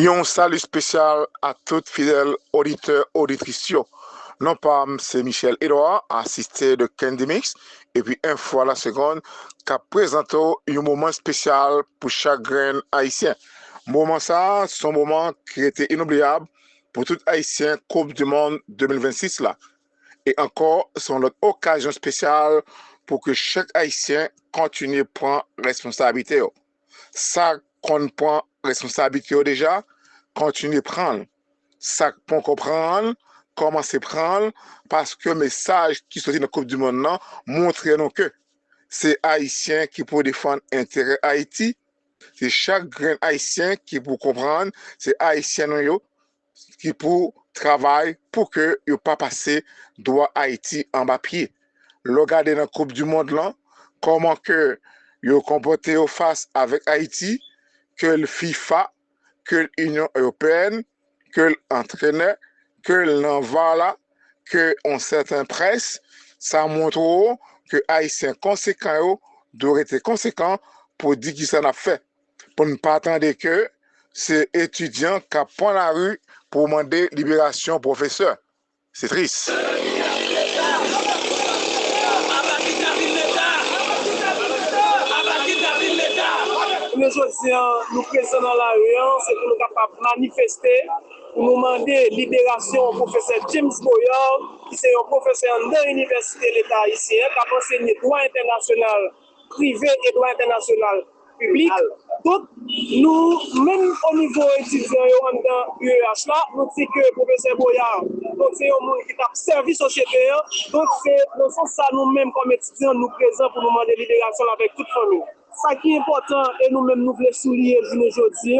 Un salut spécial à toutes fidèles auditeurs, auditrices. Non pas, c'est Michel Edouard, assisté de Candy Mix, et puis une fois à la seconde, qui présente un moment spécial pour chaque grain haïtien. Moment ça, c'est un moment qui était inoubliable pour tout haïtien Coupe du Monde 2026 là. Et encore, c'est notre occasion spéciale pour que chaque haïtien continue à prendre responsabilité. Ça qu'on prend responsabilité déjà, continue à prendre. Ça qu'on comprend, commencer à prendre, parce que le message qui sortit dans la Coupe du Monde montre nous que c'est Haïtien qui peut défendre l'intérêt Haïti. C'est chaque grain Haïtien qui peut comprendre, c'est Haïtien qui peut travailler pour que ne pas passer droit Haïti en bas pied. Regardez dans la Coupe du Monde là, comment que vous comportez face avec Haïti, que le FIFA, que l'Union européenne, que l'entraîneur, que l'envala, que on certaines presse, ça montre que Haïtiens conséquents doivent être conséquents pour dire qui ça a fait. Pour ne pas attendre que c'est étudiants qui prennent la rue pour demander libération professeur. C'est triste. Aujourd'hui, nous présents dans la rue, c'est pour nous capables de manifester, pour nous demander libération au professeur James Boyard, qui est un professeur de l'Université de l'État haïtien, qui a enseigné droit international privé et droit international public. Donc, nous, même au niveau étudiant dans l'UEH, nous disons que le professeur Boyard, c'est un monde qui a servi société. Donc, c'est dans ce sens, nous-mêmes, comme étudiants, nous présents pour nous demander libération avec toute famille. Ce qui est important, et nous-mêmes, nous voulons souligner aujourd'hui,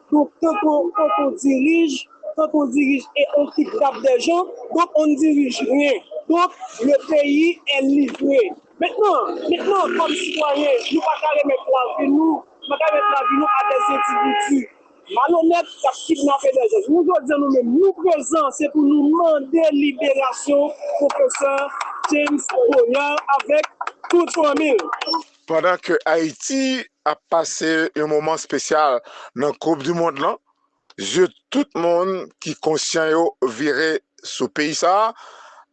donc quand on dirige et on kidnappe des gens, donc on ne dirige rien. Donc le pays est livré. Maintenant comme citoyens, nous ne pouvons pas mettre la vie nous à des individus malhonnêtes qui kidnappent des gens. Nous disons nous-mêmes, nous présents, c'est pour nous demander libération professeur James Boyard avec toute famille. Pendant que Haïti a passé un moment spécial dans la Coupe du Monde, là, tout le monde qui est conscient virer ce pays, ça,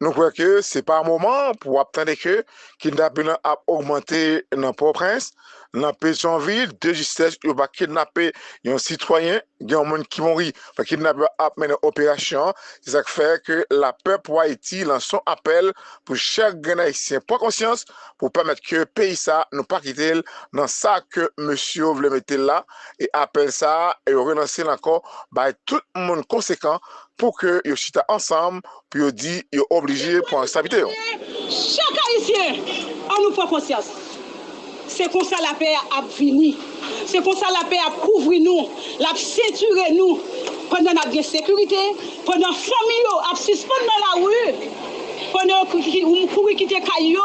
nous croyons que ce n'est pas un moment pour attendre que kidnapping a augmenté dans Port-au-Prince, dans Pétionville, de justesse, il va kidnapper un citoyen, il y a un monde qui mourit, va kidnapper a mené une opération. C'est ça qui fait que la peuple Haïti lance son appel pour chaque grand haïtien prendre conscience pour permettre que le pays ça ne pas quitter dans ça que monsieur veut mettre là et appelle ça et relancer encore by tout le monde conséquent pour que ils soient ensemble puis ils dit ils sont obligés pour en stabilité. Chaque haïtien on nous prend conscience. C'est comme ça la paix a fini. C'est comme ça la paix a couvert nous, la ceinturé nous pendant la sécurité, pendant la famille a suspendu dans la rue. Pendant qu'on courir quitter caillou,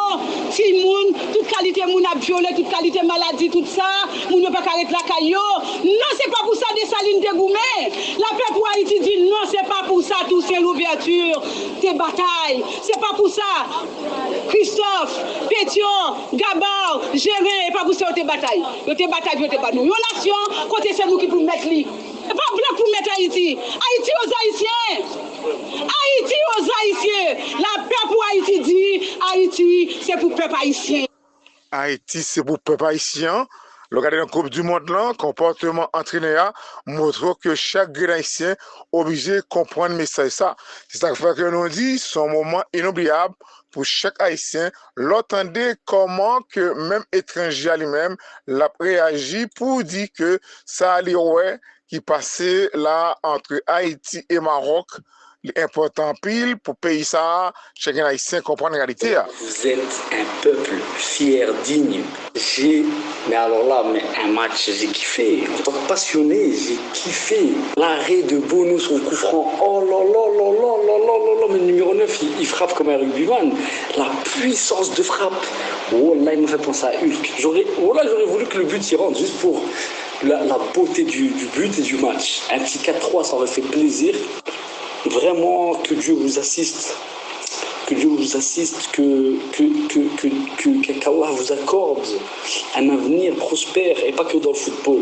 si moun toute qualité moun a violé, toute qualité maladie, tout ça, moun ne pas arrêter la caillou. Non, c'est pas pour ça des salines de gourmet. La paix pour Haïti dit non, c'est pas pour ça tout c'est l'ouverture des batailles. C'est pas pour ça. Christophe, Pétion, Gabar, Gérin, pas pour ça des batailles. Des batailles, des pas nous. Une nation, côté c'est nous qui pour mettre lui. Pas blanc pour mettre Haïti. Haïti aux Haïtiens. Haïti aux Haïtiens. La paix pour Haïti dit, Haïti, c'est pour le peuple haïtien. Haïti, c'est pour le peuple haïtien. Regardez dans la Coupe du Monde, là, comportement entraîneur montre que chaque grand haïtien est obligé de comprendre le message. C'est ça qui fait que nous dit, c'est un moment inoubliable pour chaque haïtien. L'entendez comment que même étranger lui-même l'a réagi pour dire que ça allait ouais qui passait là entre Haïti et Maroc. L'important pile pour payer ça, chacun haïtien comprend la réalité. Vous êtes un peuple fier, digne. Mais alors là, un match, j'ai kiffé. En tant que passionné, j'ai kiffé. L'arrêt de Bono, son coup franc. Oh là là là là là là là là. Mais le numéro 9, il frappe comme un rugbyman. La puissance de frappe. Oh là, il m'a fait penser à Hulk. J'aurais voulu que le but s'y rentre, juste pour la beauté du but et du match. Un petit 4-3, ça aurait fait plaisir. Vraiment, que Dieu vous assiste. Que Dieu vous assiste, qu'Allah vous accorde un avenir prospère et pas que dans le football.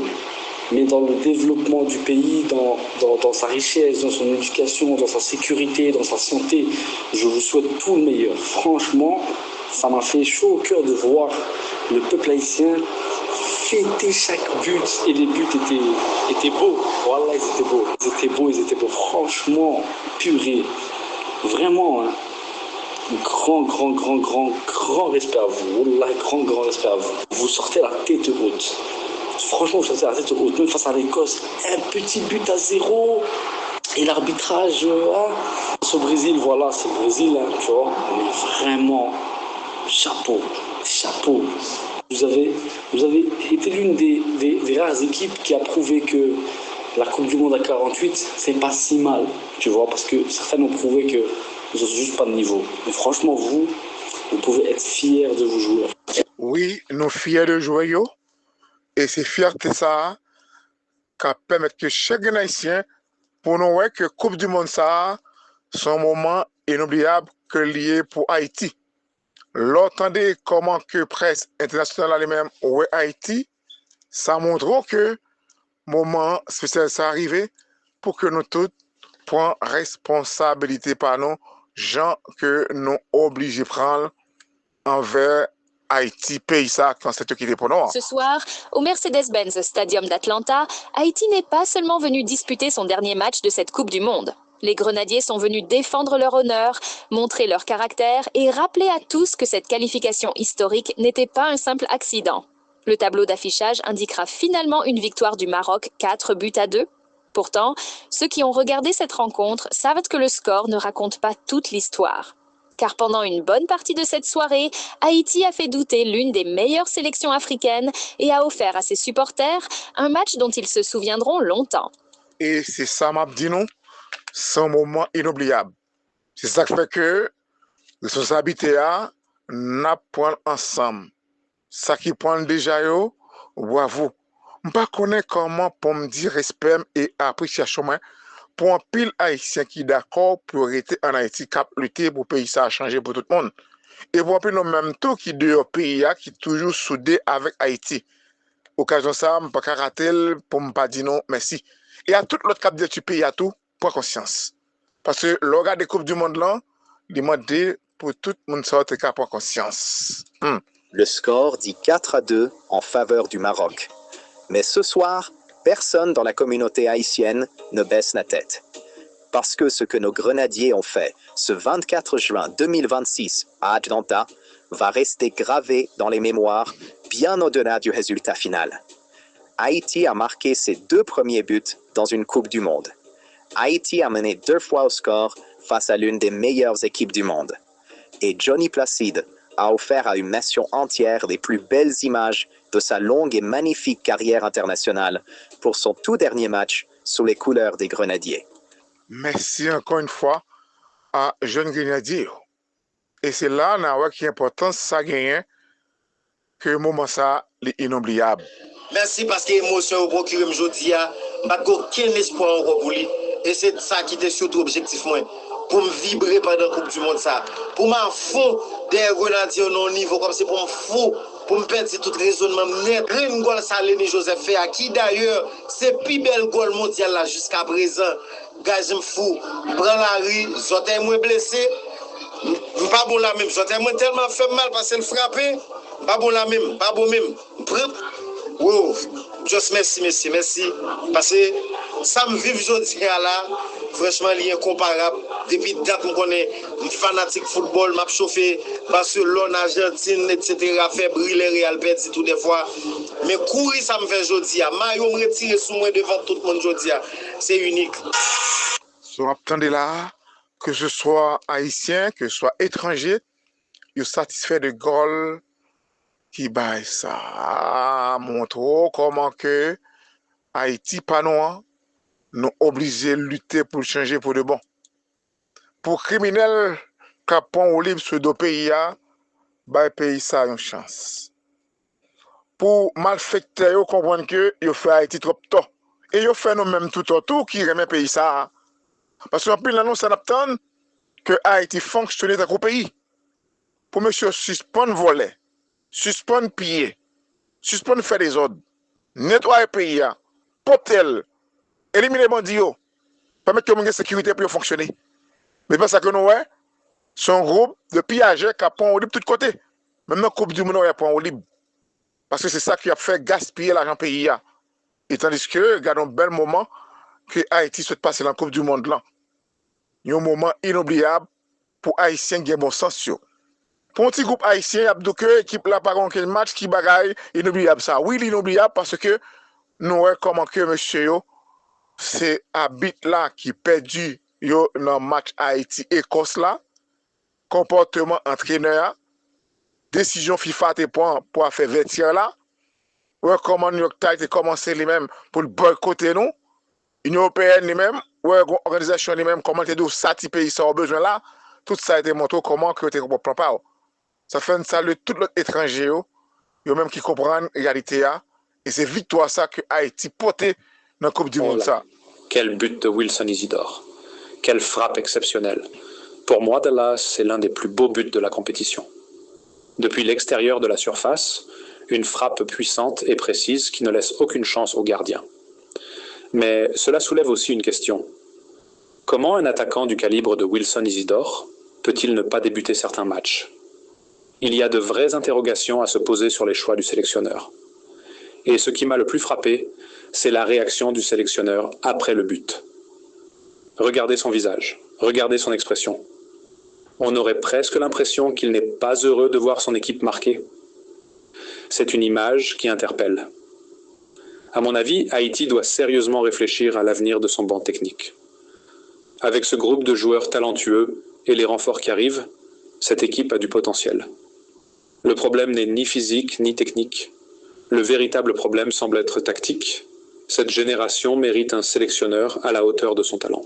mais dans le développement du pays, dans sa richesse, dans son éducation, dans sa sécurité, dans sa santé. Je vous souhaite tout le meilleur. Franchement, ça m'a fait chaud au cœur de voir le peuple haïtien fêter chaque but, et les buts étaient beaux. Voilà, ils étaient beaux. Ils étaient beaux. Franchement, purée. Vraiment, hein. Grand respect à vous. Wallah, grand respect à vous. Vous sortez la tête haute. Franchement, vous sortez la tête haute. Même face à l'Écosse, un petit but à 0. Et l'arbitrage, ce Brésil, voilà, c'est le Brésil, hein, tu vois. Mais vraiment, chapeau. Vous avez été l'une des rares équipes qui a prouvé que la Coupe du Monde à 48, c'est pas si mal, tu vois, parce que certains ont prouvé que vous n'avez juste pas de niveau. Mais franchement, vous pouvez être fiers de vos joueurs. Oui, nous fiers de jouer, yo. Et c'est fierté ça qui permet que chaque Haïtien, pour nous voir que Coupe du Monde ça, c'est un moment inoubliable que lié pour Haïti. L'entendez comment que presse internationale elle-même ouais Haïti, ça montre que moment spécial ça arrivé pour que nous tous prenions responsabilité par nous, gens que nous obligés de prendre envers Haïti, pays ça, quand c'est eux qui pour nous. Ce soir, au Mercedes-Benz Stadium d'Atlanta, Haïti n'est pas seulement venu disputer son dernier match de cette Coupe du Monde. Les Grenadiers sont venus défendre leur honneur, montrer leur caractère et rappeler à tous que cette qualification historique n'était pas un simple accident. Le tableau d'affichage indiquera finalement une victoire du Maroc 4-2. Pourtant, ceux qui ont regardé cette rencontre savent que le score ne raconte pas toute l'histoire. Car pendant une bonne partie de cette soirée, Haïti a fait douter l'une des meilleures sélections africaines et a offert à ses supporters un match dont ils se souviendront longtemps. Et c'est ça, m'a dit non, c'est un moment inoubliable. C'est ça qui fait que responsabilité a n'a prendre ensemble. Ça qui prend déjà yo, bravo. Je ne connais pas comment pour me dire respect et appréciation pour un pile haïtien qui est d'accord pour rester en Haïti, cap lutter pour pays ça a changé pour tout le monde. Et pour un pile même tout qui de pays qui est toujours soudé avec Haïti. Occasion ça, je ne peux pas rater pour me pas dire non, merci. Et à tout l'autre cap de tu pays à tout, pour conscience. Parce que le regard des Coupes du Monde là, demande pour tout le monde sortir cap pour conscience. Le score dit 4-2 en faveur du Maroc. Mais ce soir, personne dans la communauté haïtienne ne baisse la tête. Parce que ce que nos grenadiers ont fait ce 24 juin 2026 à Atlanta va rester gravé dans les mémoires bien au-delà du résultat final. Haïti a marqué ses 2 premiers buts dans une Coupe du Monde. Haïti a mené 2 fois au score face à l'une des meilleures équipes du monde. Et Johnny Placide a offert à une nation entière les plus belles images de sa longue et magnifique carrière internationale pour son tout dernier match sous les couleurs des Grenadiers. Merci encore une fois à Jeune Grenadier. Et c'est là qui est important, ça gagne, que le moment ça est inoubliable. Merci parce que l'émotion au procureur aujourd'hui, je n'ai aucun espoir encore pour lui. Et c'est ça qui était surtout objectif, moi. Pour me vibrer pendant la Coupe du Monde, ça. Pour m'en fou des Grenadiers au niveau comme c'est pour me fou. Pour me perdre tout raisonnement net. Rim goal ça Lenny Joseph fait, qui d'ailleurs, c'est le plus bel goal mondial là jusqu'à présent. Gars, je me fous. Je prends la rue, j'étais moins blessé. Je pas bon la même. J'étais moins tellement fait mal parce qu'elle frappé. Pas bon la même, pas bon même. Wow, juste merci. Parce que ça me vive aujourd'hui là, franchement, il est incomparable. Depuis date, je connais un fanatique football, m'a chauffé Barcelone, Argentine, etc. Fait briller Real perdu tout des fois. Mais courir, ça me fait aujourd'hui. Maillot me retire sous moi devant tout le monde aujourd'hui. C'est unique. So, attendez là, que ce soit haïtien, que ce soit étranger, ils sont satisfaits de goal qui baille ça. Montre comment que Haïti, pas nous, nous obligés de lutter pour changer pour de bon. Pour criminels qui sont au libre sur deux pays, le pays ça a une chance. Pour malfaiteurs, ils comprennent que ils fait Haïti trop tôt. Et ils fait nous-mêmes tout autour qui remet le pays ça. Parce qu'en plus, nous sommes que Haïti fonctionne dans le pays. Pour monsieur suspendre voler, suspendre piller, suspendre faire des ordres, nettoyer le pays, potel, éliminer les bandits, permettre que la sécurité puisse fonctionner. Mais pas ça que nous, ouais, c'est un groupe de pillageurs qui a pris en libre de tous côtés. Même dans la Coupe du Monde, il a pris en libre. Parce que c'est ça qui a fait gaspiller l'argent pays. Et tandis que, regardons un bel moment que Haïti souhaite passer dans la Coupe du Monde là. Il y a un moment inoubliable pour Haïtiens qui ont bon sens. Pour un petit groupe haïtien, il y a donc équipe là par contre match qui bagaille inoubliable ça. Oui, l'inoubliable parce que nous voyons comment que monsieur yo c'est habit là qui perdu yo dans match Haïti Écosse là, comportement entraîneur, décision FIFA te prend pour faire vêtir là. Ouais comment New York Times a commencé lui-même pour le boycotter nous. Union européenne lui-même, ouais organisation lui-même comment te dit ça petit pays ça a besoin là. Tout ça a été montré comment que tu comprends pas. Ça fait un salut tout l'autre étranger, yo même qui comprennent la réalité. Et c'est victoire ça que Haïti porté dans la Coupe du Monde. Ça. Quel but de Wilson Isidore. Quelle frappe exceptionnelle. Pour moi, Dallas, c'est l'un des plus beaux buts de la compétition. Depuis l'extérieur de la surface, une frappe puissante et précise qui ne laisse aucune chance au gardien. Mais cela soulève aussi une question. Comment un attaquant du calibre de Wilson Isidore peut-il ne pas débuter certains matchs ? Il y a de vraies interrogations à se poser sur les choix du sélectionneur. Et ce qui m'a le plus frappé, c'est la réaction du sélectionneur après le but. Regardez son visage, regardez son expression. On aurait presque l'impression qu'il n'est pas heureux de voir son équipe marquée. C'est une image qui interpelle. À mon avis, Haïti doit sérieusement réfléchir à l'avenir de son banc technique. Avec ce groupe de joueurs talentueux et les renforts qui arrivent, cette équipe a du potentiel. Le problème n'est ni physique ni technique. Le véritable problème semble être tactique. Cette génération mérite un sélectionneur à la hauteur de son talent.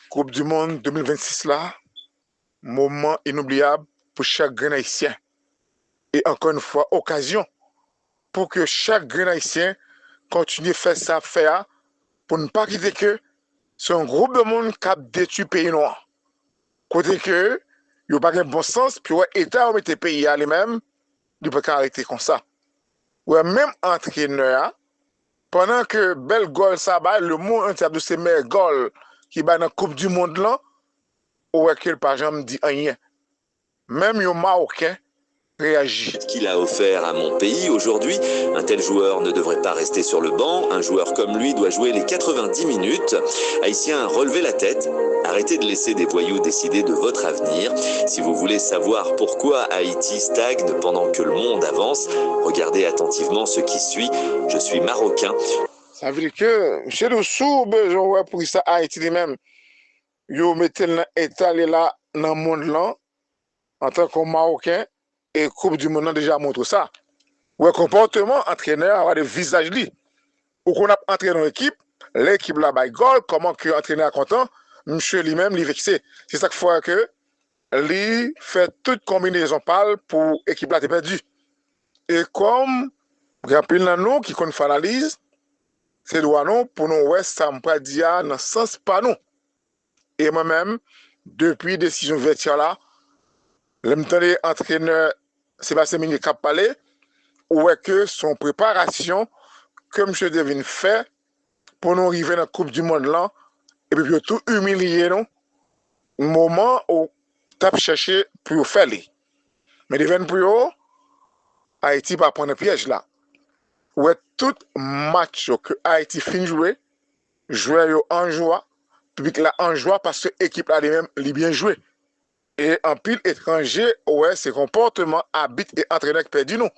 Coupe du Monde 2026 là, moment inoubliable pour chaque grand haïtien. Et encore une fois, occasion pour que chaque grand haïtien continue à faire ça faire pour ne pas quitter que c'est un groupe de monde qui a détruit le pays noir. Côté que il n'y a pas de bon sens, puis l'État a mis le pays à lui-même, il peut pas arrêter comme ça. Ouais, même entraîneur, pendant que bel goal ça bat, le monde entier de ces meilleurs goals qui bat dans la Coupe du Monde là, ouais, que par exemple dit rien. Même les Marocains réagit. Qu'il a offert à mon pays aujourd'hui, un tel joueur ne devrait pas rester sur le banc, un joueur comme lui doit jouer les 90 minutes. Haïtiens, relevez la tête, arrêtez de laisser des voyous décider de votre avenir. Si vous voulez savoir pourquoi Haïti stagne pendant que le monde avance, regardez attentivement ce qui suit. Je suis marocain. Ça veut dire que chez nous, sous besoin pour ça Haïti lui-même, yo mettez étalé là dans le monde là, en tant que Marocain, et Coupe du Monde a déjà montré ça. Ou un comportement entraîneur avoir des visages li. Ou qu'on a entraîné une équipe, l'équipe là by goal, comment que l'entraîneur est content, monsieur lui-même lui vexé. C'est ça qu'il faut que lui fait toute combinaison pâle pour l'équipe là perdue. Et comme rappel dans nous qui connaît analyse, c'est droit nous pour nous ouais ça me pas dire dans sens pas nous. Et moi-même depuis décision verticale là, l'entraîneur entraîneur Sébastien Migné qui a parlé, ou est que son préparation, que M. Devine fait, pour nous arriver dans la Coupe du Monde là, et puis tout humilier nous, au moment où tu as cherché pour faire les. Mais Devine pour eux, Haïti va prendre un piège là. Où est tout match que Haïti finit jouer, jouer en joie, public là en joie parce que l'équipe là elle-même bien joué. Et en pile étranger, ouais, ces comportements, habits et entraîneurs qui perdent nous.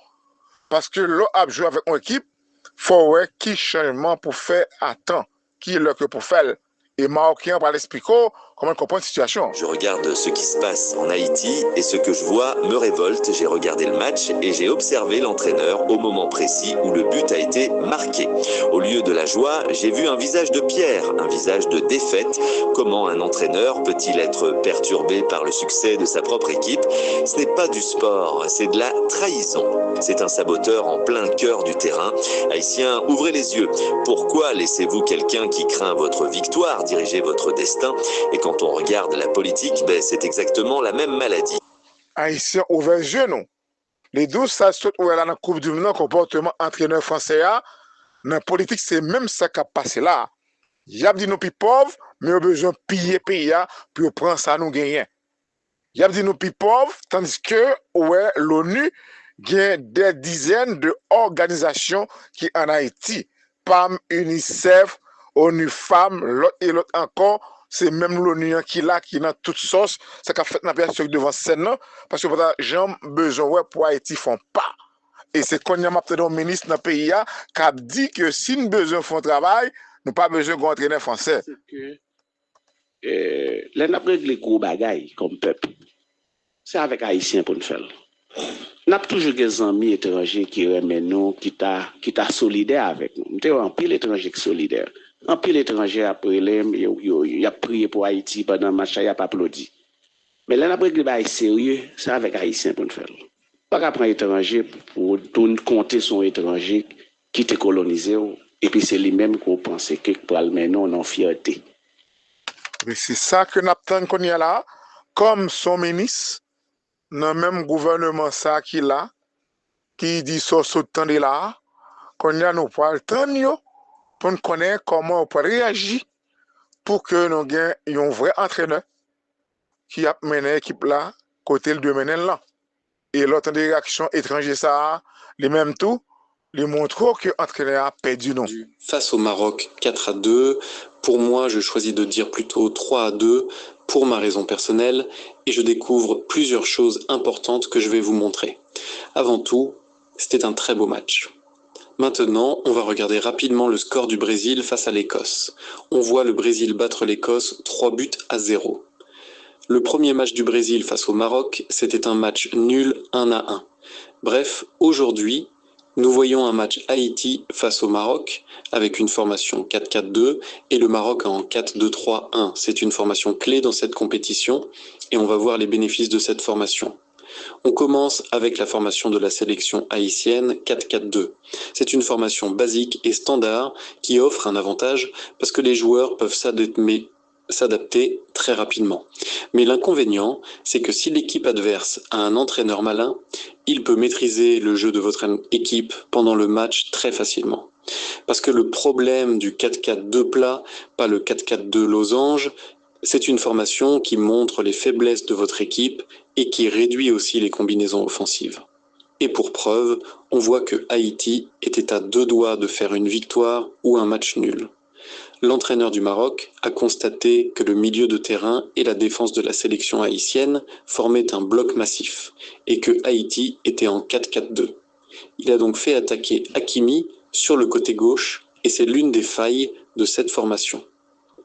Parce que l'on a joué avec une équipe, il faut ouais, qui changement pour faire à temps, qui est là que pour faire. Et Marocain va l'expliquer comment comprendre la situation. Je regarde ce qui se passe en Haïti et ce que je vois me révolte. J'ai regardé le match et j'ai observé l'entraîneur au moment précis où le but a été marqué. Au lieu de la joie, j'ai vu un visage de pierre, un visage de défaite. Comment un entraîneur peut-il être perturbé par le succès de sa propre équipe? Ce n'est pas du sport, c'est de la trahison. C'est un saboteur en plein cœur du terrain. Haïtiens, ouvrez les yeux. Pourquoi laissez-vous quelqu'un qui craint votre victoire diriger votre destin? Et quand on regarde la politique, ben, c'est exactement la même maladie. Haïtiens, ouvrez les yeux, non? Les 12, ça se trouve dans la Coupe du Monde, comportement entraîneur français, Dans la politique, c'est même ça qui a passé là. Il y a dit nous plus pauvres, mais on a besoin de piller pays pour prendre ça nous gagner. Il y a dit nous plus pauvres, tandis que ouais, l'ONU gagne des dizaines d'organisations qui en Haïti. PAM, UNICEF, ONU Femmes, l'autre et l'autre encore, c'est même l'ONU qui là, qui dans toutes sauces, ça qu'a fait dans la devant scène, parce que j'ai besoin ouais, pour Haïti font pas. Et c'est qu'on y a un ministre dans le pays qui a dit que si nous avons besoin de faire un travail, nous n'avons pas besoin d'un entraîneur français. Là, nous avons réglé gros bagailles comme peuple. C'est avec Haïtiens pour nous faire. Nous avons toujours des amis étrangers qui remettent nous, qui t'a solidaire avec nous. Nous avons un pile étranger qui solidaire. Un pile étranger après, il a prié pour Haïti pendant le match, il n'a pas applaudi. Mais là, nous avons réglé des bagailles sérieux, c'est avec Haïtiens pour nous faire. Pas qu'à prendre étranger pour compter son étranger qui t'a colonisé, et puis c'est lui-même qu'on pense que pour le mener en fierté. C'est ça que nous avons qu'on y a là, comme son ministre, dans le même gouvernement ça qui là, qui dit ça sur le temps de là, qu'on y a nous pas le temps pour nous connaître comment on peut réagir pour que nous ayons un vrai entraîneur qui a mené l'équipe là, côté le domaine là. Et l'autre des réactions étrangères, ça, les mêmes tout, les montrent que l'entraîneur a perdu non. Face au Maroc, 4-2. Pour moi, je choisis de dire plutôt 3-2 pour ma raison personnelle et je découvre plusieurs choses importantes que je vais vous montrer. Avant tout, c'était un très beau match. Maintenant, on va regarder rapidement le score du Brésil face à l'Écosse. On voit le Brésil battre l'Écosse 3-0. Le premier match du Brésil face au Maroc, c'était un match nul 1-1. Bref, aujourd'hui, nous voyons un match Haïti face au Maroc avec une formation 4-4-2 et le Maroc en 4-2-3-1. C'est une formation clé dans cette compétition et on va voir les bénéfices de cette formation. On commence avec la formation de la sélection haïtienne 4-4-2. C'est une formation basique et standard qui offre un avantage parce que les joueurs peuvent s'adapter très rapidement. Mais l'inconvénient, c'est que si l'équipe adverse a un entraîneur malin, il peut maîtriser le jeu de votre équipe pendant le match très facilement. Parce que le problème du 4-4-2 plat, pas le 4-4-2 losange, c'est une formation qui montre les faiblesses de votre équipe et qui réduit aussi les combinaisons offensives. Et pour preuve, on voit que Haïti était à 2 doigts de faire une victoire ou un match nul. L'entraîneur du Maroc a constaté que le milieu de terrain et la défense de la sélection haïtienne formaient un bloc massif et que Haïti était en 4-4-2. Il a donc fait attaquer Hakimi sur le côté gauche et c'est l'une des failles de cette formation.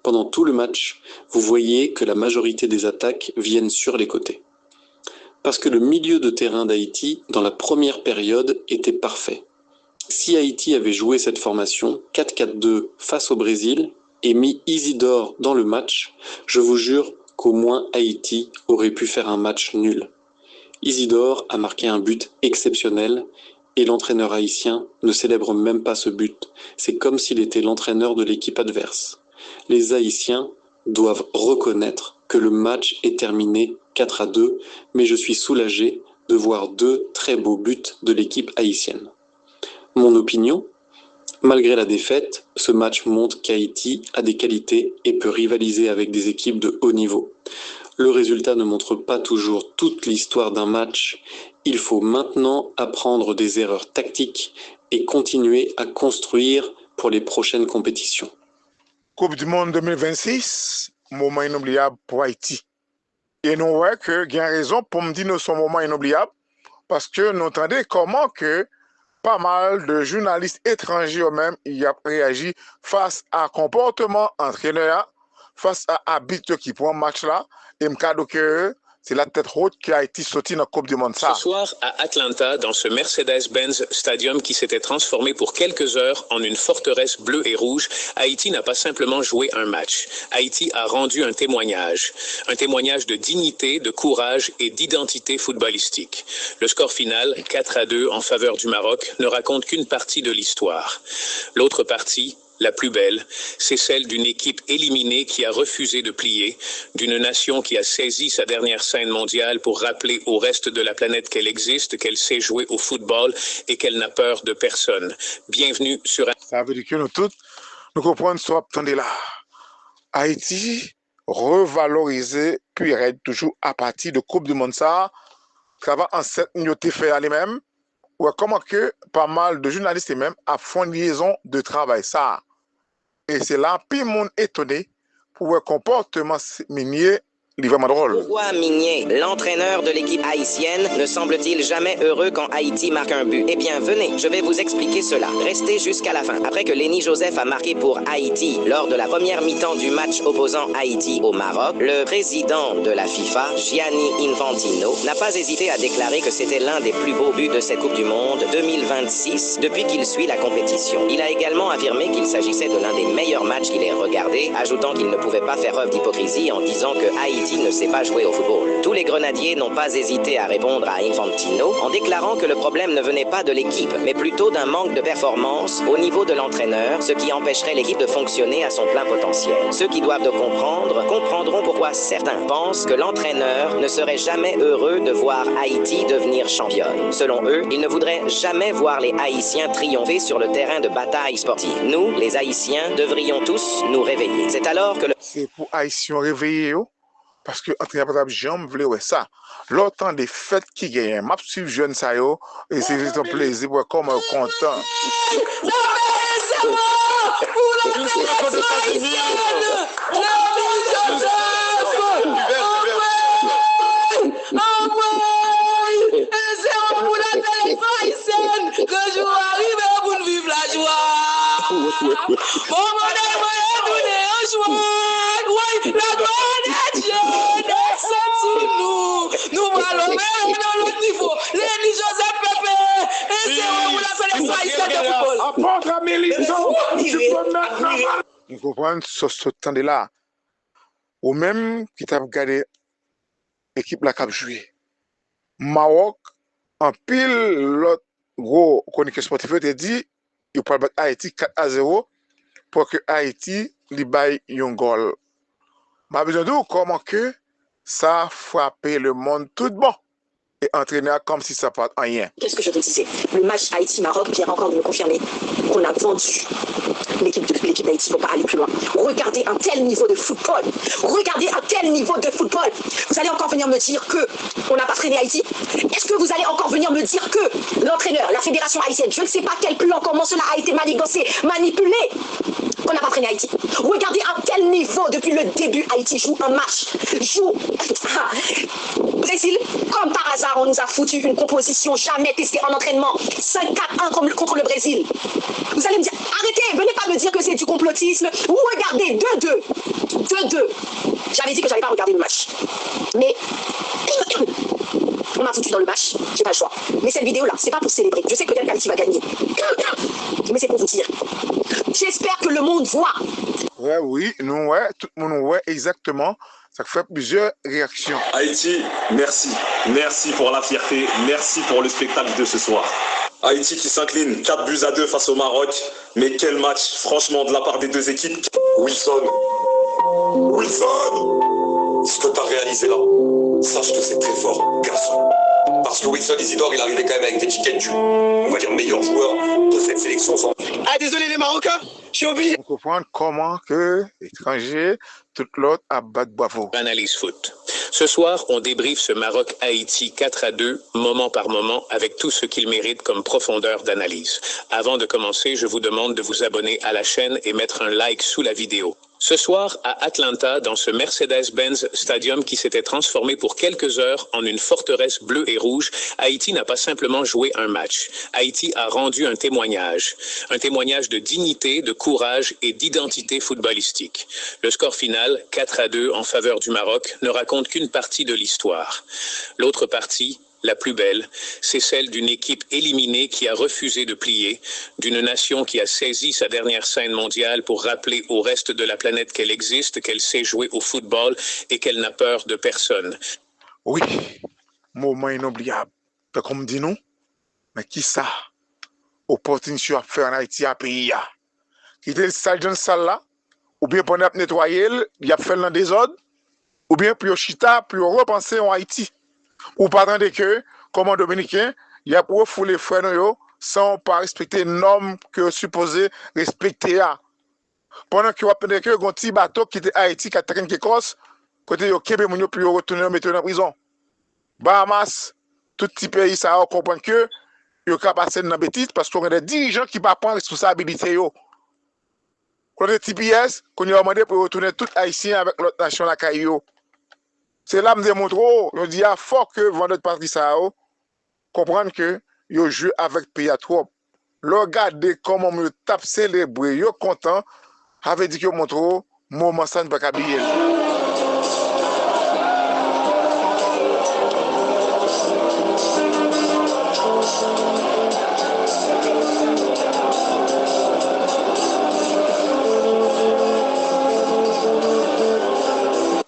Pendant tout le match, vous voyez que la majorité des attaques viennent sur les côtés. Parce que le milieu de terrain d'Haïti, dans la première période, était parfait. Si Haïti avait joué cette formation 4-4-2 face au Brésil et mis Isidore dans le match, je vous jure qu'au moins Haïti aurait pu faire un match nul. Isidore a marqué un but exceptionnel et l'entraîneur haïtien ne célèbre même pas ce but. C'est comme s'il était l'entraîneur de l'équipe adverse. Les Haïtiens doivent reconnaître que le match est terminé 4-2, mais je suis soulagé de voir 2 très beaux buts de l'équipe haïtienne. Mon opinion, malgré la défaite, ce match montre qu'Haïti a des qualités et peut rivaliser avec des équipes de haut niveau. Le résultat ne montre pas toujours toute l'histoire d'un match. Il faut maintenant apprendre des erreurs tactiques et continuer à construire pour les prochaines compétitions. Coupe du Monde 2026, moment inoubliable pour Haïti. Et nous voyons qu'il y a raison pour me dire que c'est un moment inoubliable parce que nous entendons comment que pas mal de journalistes étrangers eux-mêmes y ont réagi face à comportement entraîneur, face à habitude qui prend match là, et me cadeau que c'est la tête haute qui a été sortie dans la Coupe du Monde. Ce soir, à Atlanta, dans ce Mercedes-Benz Stadium qui s'était transformé pour quelques heures en une forteresse bleue et rouge, Haïti n'a pas simplement joué un match. Haïti a rendu un témoignage de dignité, de courage et d'identité footballistique. Le score final, 4-2 en faveur du Maroc, ne raconte qu'une partie de l'histoire. L'autre partie, La plus belle, c'est celle d'une équipe éliminée qui a refusé de plier, d'une nation qui a saisi sa dernière scène mondiale pour rappeler au reste de la planète qu'elle existe, qu'elle sait jouer au football et qu'elle n'a peur de personne. Bienvenue sur... Ça veut dire que nous tous, nous comprenons ce qu'on là. Haïti revaloriser puis être toujours à partir de Coupe du Monde ça, travail en cette unité fait à lui-même, ou comment que pas mal de journalistes même à font une liaison de travail ça. Et c'est là, puis le monde étonné pour le comportement minier. Pourquoi Migné, l'entraîneur de l'équipe haïtienne, ne semble-t-il jamais heureux quand Haïti marque un but? Eh bien, venez, je vais vous expliquer cela. Restez jusqu'à la fin. Après que Lenny Joseph a marqué pour Haïti lors de la première mi-temps du match opposant Haïti au Maroc, le président de la FIFA, Gianni Infantino, n'a pas hésité à déclarer que c'était l'un des plus beaux buts de cette Coupe du Monde 2026 depuis qu'il suit la compétition. Il a également affirmé qu'il s'agissait de l'un des meilleurs matchs qu'il ait regardé, ajoutant qu'il ne pouvait pas faire œuvre d'hypocrisie en disant que Haïti ne sait pas jouer au football. Tous les grenadiers n'ont pas hésité à répondre à Infantino en déclarant que le problème ne venait pas de l'équipe, mais plutôt d'un manque de performance au niveau de l'entraîneur, ce qui empêcherait l'équipe de fonctionner à son plein potentiel. Ceux qui doivent de comprendre, comprendront pourquoi certains pensent que l'entraîneur ne serait jamais heureux de voir Haïti devenir championne. Selon eux, ils ne voudraient jamais voir les Haïtiens triompher sur le terrain de bataille sportive. Nous, les Haïtiens, devrions tous nous réveiller. C'est alors que le... C'est pour Haïtiens réveiller. Parce que entraîneur par exemple j'aime voulais ouais ça l'autant des fêtes qui gagnent m'a suivre jeune ça yo et c'est juste un plaisir pour comme content Vous comprenez ce temps là ou même qui t'a regardé l'équipe la cap jouer Maroc en pile l'autre gros chroniqueur sportif te dit il peut battre Haïti 4-0 pour que Haïti li baille un goal. M'a besoin de comment que ça frappe le monde tout bon et entraîner comme si ça pas rien. Qu'est-ce que je te disais? Le match Haïti-Maroc vient encore de me confirmer qu'on a vendu l'équipe d'Haïti pour pas aller plus loin. Regardez un tel niveau de football. Regardez un tel niveau de football. Vous allez encore venir me dire que on n'a pas freiné Haïti? Est-ce que vous allez encore venir me dire que l'entraîneur, la fédération haïtienne, je ne sais pas quel plan, comment cela a été manigancé, manipulé, qu'on n'a pas freiné Haïti? Regardez un tel niveau depuis le début. Haïti joue un match. Joue. Brésil, comme par hasard, on nous a foutu une composition jamais testée en entraînement. 5-4-1 contre le Brésil. Vous allez me dire, arrêtez, venez pas me dire que c'est du complotisme. Regardez, 2-2. 2-2. J'avais dit que j'allais pas regarder le match. Mais on m'a foutu dans le match, j'ai pas le choix. Mais cette vidéo-là, c'est pas pour célébrer. Je sais que Haïti va gagner. Mais c'est pour vous dire. J'espère que le monde voit. Ouais, oui, nous, ouais, tout le monde, ouais, exactement. Ça fait plusieurs réactions. Haïti, merci. Merci pour la fierté. Merci pour le spectacle de ce soir. Haïti qui s'incline 4-2 face au Maroc. Mais quel match, franchement, de la part des deux équipes. Wilson, ce que tu as réalisé là, sache que c'est très fort, garçon. Parce que Wilson Isidore, il arrivait quand même avec l'étiquette du, on va dire, meilleur joueur de cette sélection. Ah, désolé les Marocains, je suis obligé. Pour comprendre comment que l'étranger, tout l'autre a battu bravo. Analyse foot. Ce soir, on débriefe ce Maroc-Haïti 4-2, moment par moment, avec tout ce qu'il mérite comme profondeur d'analyse. Avant de commencer, je vous demande de vous abonner à la chaîne et mettre un like sous la vidéo. Ce soir, à Atlanta, dans ce Mercedes-Benz Stadium qui s'était transformé pour quelques heures en une forteresse bleue et rouge, Haïti n'a pas simplement joué un match. Haïti a rendu un témoignage de dignité, de courage et d'identité footballistique. Le score final, 4-2 en faveur du Maroc, ne raconte qu'une partie de l'histoire. L'autre partie, la plus belle, c'est celle d'une équipe éliminée qui a refusé de plier, d'une nation qui a saisi sa dernière scène mondiale pour rappeler au reste de la planète qu'elle existe, qu'elle sait jouer au football et qu'elle n'a peur de personne. Oui, moment inoubliable. Comme dit nous, mais qui ça? Opportunité à faire en Haïti à pays. quitter le salle là, ou bien pendant nettoyer, il a fait le désordre, ou bien pour chita, pour repenser en Haïti. Ou pas attendre que, comme en dominicain, il y a pour fouler les frères sans pas respecter les normes que supposé respecter. Pendant que vous apprenez que un petit bateau qui était Haïti, qui a traîné quelque chose, côté yo Québec, moun yo puis retourner mettre en prison. Bahamas, tout petit pays ça on comprend que yo capable passer dans bêtise parce qu'on a des dirigeants qui pas prendre responsabilité yo. Côté TPS, qu'on a demandé pour retourner tout haïtien avec l'autre nation la Caillou. C'est là me démontre, on dit à fort que vendeur parti ça comprendre que yo joue avec pays à trop. Regardez comment me tape célébrer, yo content, avait dit que montre moment ça ne pas habiller.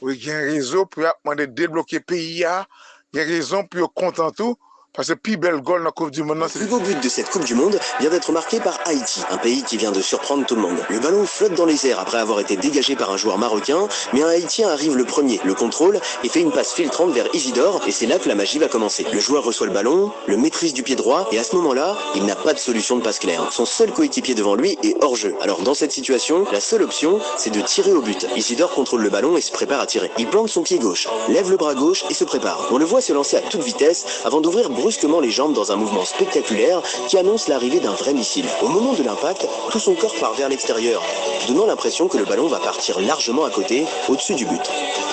Oui, il y a une raison pour demander de débloquer le pays, il y a une raison pour content tout. Parce que plus belle goal dans la Coupe du Monde. Le plus beau but de cette Coupe du Monde vient d'être marqué par Haïti, un pays qui vient de surprendre tout le monde. Le ballon flotte dans les airs après avoir été dégagé par un joueur marocain, mais un Haïtien arrive le premier, le contrôle et fait une passe filtrante vers Isidore, et c'est là que la magie va commencer. Le joueur reçoit le ballon, le maîtrise du pied droit, et à ce moment-là, il n'a pas de solution de passe claire. Son seul coéquipier devant lui est hors jeu. Alors dans cette situation, la seule option, c'est de tirer au but. Isidore contrôle le ballon et se prépare à tirer. Il plante son pied gauche, lève le bras gauche et se prépare. On le voit se lancer à toute vitesse avant d'ouvrir brusquement les jambes dans un mouvement spectaculaire qui annonce l'arrivée d'un vrai missile. Au moment de l'impact, tout son corps part vers l'extérieur, donnant l'impression que le ballon va partir largement à côté, au-dessus du but.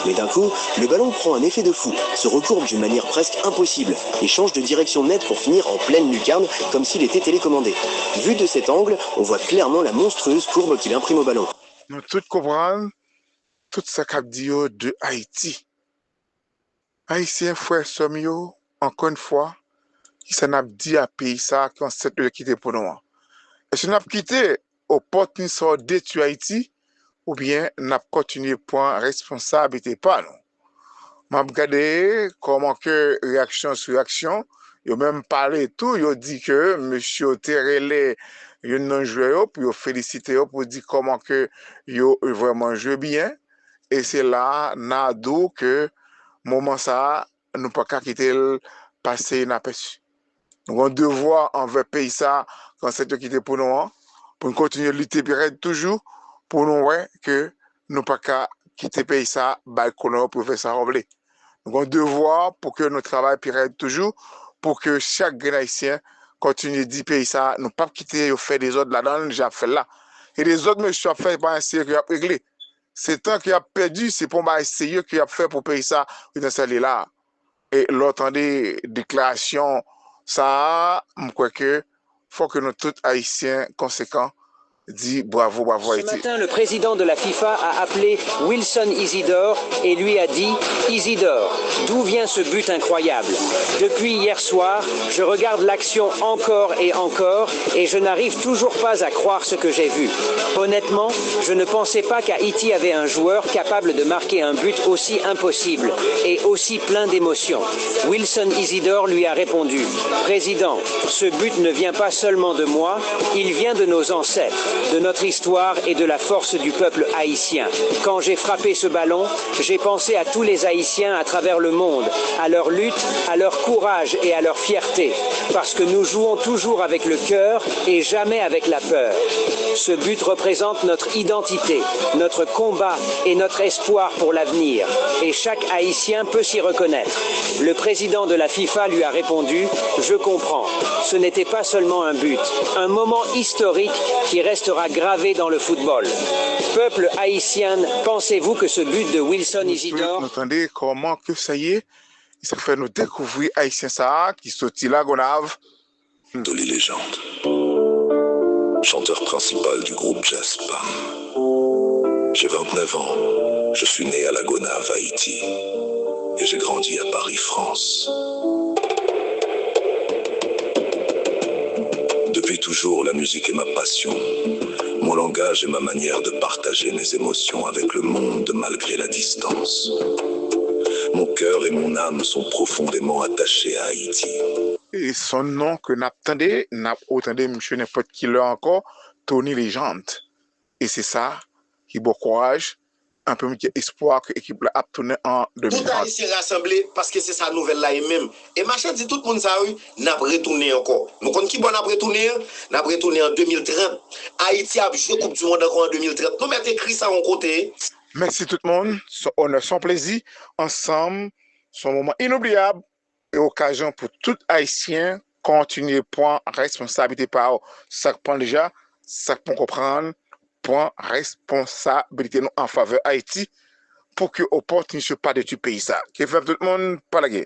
Mais d'un coup, le ballon prend un effet de fou, se recourbe d'une manière presque impossible et change de direction nette pour finir en pleine lucarne comme s'il était télécommandé. Vu de cet angle, on voit clairement la monstrueuse courbe qu'il imprime au ballon. Nous tous comprenons tout ce qu'a dit de Haïti. Haïtien frère Somio, encore une fois, qui s'en a dit à pays ça, qui ont cette de quitter pour nous. Est-ce qu'on a quitté opportunité de détruire Haïti, ou bien on a continué pour responsabilité pas nous? M'a regardé comment que réaction sur réaction, ils ont même parlé tout, ils ont dit que monsieur Terrelé, il non joué pour féliciter pour dire comment que yo vraiment joué bien, et c'est là Nado que moment ça nous pas qu'à quitter passer inaperçu. Nous avons un devoir envers le pays ça quand c'est quitté pour nous, pour continuer à lutter toujours pour nous que nous pas qu'à quitter le pays ça pour faire ça rembler. Nous avons un devoir pour que nous travaillions toujours pour que chaque Haïtien continue à dire pays ça, nous pas quitter faire des autres là-dedans, j'ai fait là. Et les autres monsieur fait pas essayer qu'il a réglé. C'est tant qu'il a perdu, c'est pour essayer qu'il a fait pour payer ça dans celle là. Et l'autre des déclarations ça, je crois que faut que nous tous Haïtiens conséquents dit bravo Haïti. Ce matin, le président de la FIFA a appelé Wilson Isidore et lui a dit « Isidore, d'où vient ce but incroyable ?» Depuis hier soir, je regarde l'action encore et encore et je n'arrive toujours pas à croire ce que j'ai vu. Honnêtement, je ne pensais pas qu'Haïti avait un joueur capable de marquer un but aussi impossible et aussi plein d'émotions. Wilson Isidore lui a répondu « Président, ce but ne vient pas seulement de moi, il vient de nos ancêtres, de notre histoire et de la force du peuple haïtien. Quand j'ai frappé ce ballon, j'ai pensé à tous les Haïtiens à travers le monde, à leur lutte, à leur courage et à leur fierté, parce que nous jouons toujours avec le cœur et jamais avec la peur. Ce but représente notre identité, notre combat et notre espoir pour l'avenir, et chaque Haïtien peut s'y reconnaître. Le président de la FIFA lui a répondu « Je comprends, ce n'était pas seulement un but, un moment historique qui restera gravé dans le football. Peuple haïtien, pensez-vous que ce but de Wilson Isidore... » Entendez comment que ça y est, ça fait nous découvrir Haïtien ça qui sortit là, Gonave. Dolly Légende, chanteur principal du groupe Jazz Bam. J'ai 29 ans, je suis né à la Gonave, Haïti, et j'ai grandi à Paris, France. Depuis toujours, la musique est ma passion. Mon langage est ma manière de partager mes émotions avec le monde malgré la distance. Mon cœur et mon âme sont profondément attachés à Haïti. Et son nom que n'attendez, monsieur n'importe qui là encore, Tony Légende. Et c'est ça qui bon courage, un peu espoir que l'équipe a tourné en Tout 2030. Haïtien rassemblé parce que c'est sa nouvelle là et même. Et machin dit tout le monde ça oui, n'a retourné encore. Nous connaissons qui bon n'a retourné en 2030. Haïti a joué Coupe du Monde encore en 2030. Nous mettons écrit ça en côté. Merci tout le monde, son honneur, son plaisir, ensemble, son moment inoubliable et occasion pour tout Haïtien continuer à prendre responsabilité par ça prend déjà, ça peut comprendre, prendre responsabilité en faveur d'Haïti pour que l'opportunité ne soit pas de tout pays ça. Qui fait tout le monde, pas la guerre.